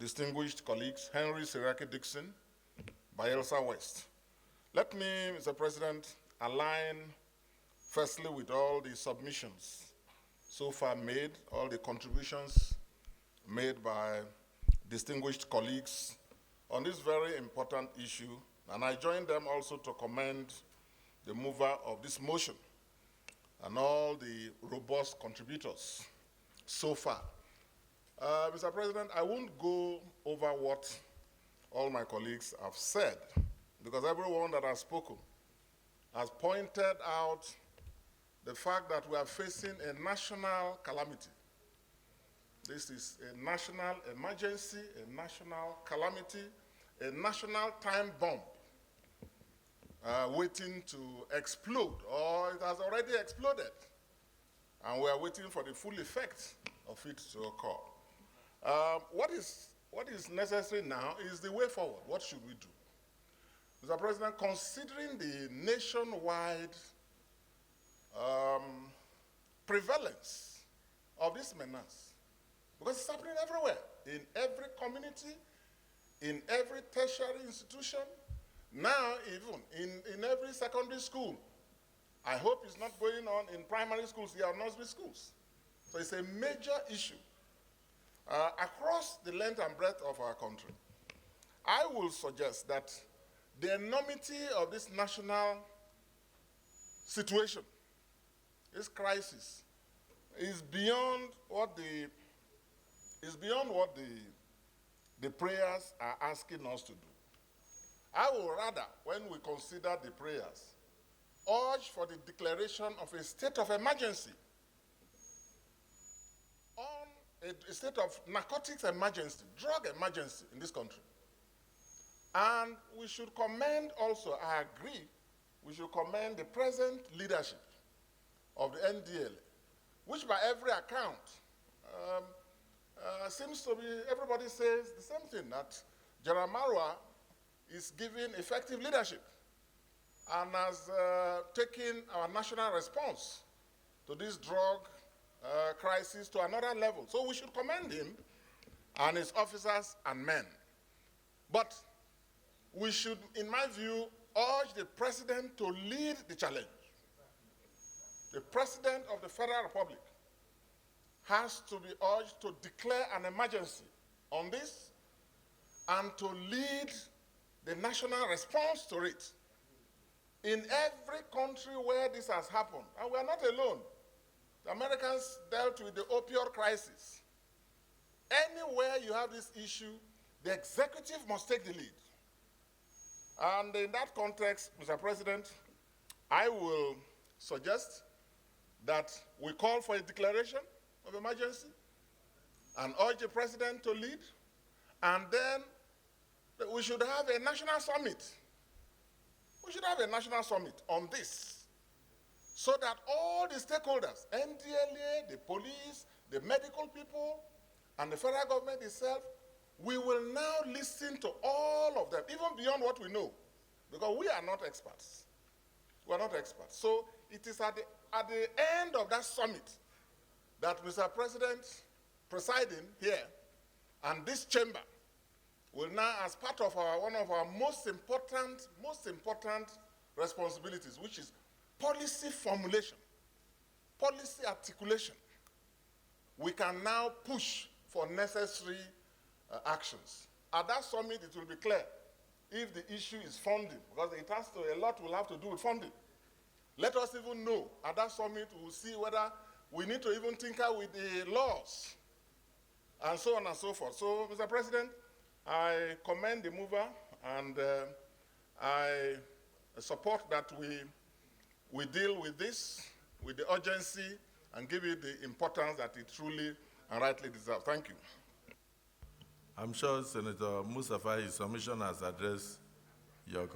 distinguished colleagues, Henry HSDickson, Bayelsa West. Let me, Mr. President, align firstly with all the submissions so far made, all the contributions made by distinguished colleagues on this very important issue, and I join them also to commend the mover of this motion and all the robust contributors so far. Mr. President, I won't go over what all my colleagues have said, because everyone that has spoken has pointed out the fact that we are facing a national calamity. This is a national emergency, a national calamity, a national time bomb waiting to explode, or it has already exploded. And we are waiting for the full effect of it to occur. What is necessary now is the way forward. What should we do? Mr. President, considering the nationwide prevalence of this menace, because it's happening everywhere, in every community, in every tertiary institution, now even in every secondary school. I hope it's not going on in primary schools here or nursery schools. So it's a major issue across the length and breadth of our country. I will suggest that the enormity of this national situation, this crisis, is beyond what the prayers are asking us to do. I will rather, when we consider the prayers, urge for the declaration of a state of emergency, on a state of narcotics emergency, drug emergency in this country. And we should commend also, I agree, we should commend the present leadership of the NDLA, which by every account seems to be, everybody says the same thing, that General Marwa is giving effective leadership and has taken our national response to this drug crisis to another level. So we should commend him and his officers and men. But we should, in my view, urge the president to lead the challenge. The president of the Federal Republic has to be urged to declare an emergency on this and to lead the national response to it. In every country where this has happened, and we are not alone, the Americans dealt with the opioid crisis. Anywhere you have this issue, the executive must take the lead. And in that context, Mr. President, I will suggest that we call for a declaration of emergency and urge the president to lead, and then we should have a national summit. We should have a national summit on this so that all the stakeholders, NDLA, the police, the medical people, and the federal government itself, we will now listen to all of them, even beyond what we know, because we are not experts. We are not experts. So it is at the end of that summit that Mr. President, presiding here, and this chamber will now, as part of one of our most important responsibilities, which is policy formulation, policy articulation, we can now push for necessary actions. At that summit, it will be clear if the issue is funding, because it has to, a lot will have to do with funding. Let us even know, at that summit, we'll see whether we need to even tinker with the laws, and so on and so forth. So, Mr. President, I commend the mover, and I support that we deal with this with the urgency and give it the importance that it truly and rightly deserves. Thank you. I'm sure Senator Mustafa, his submission has addressed your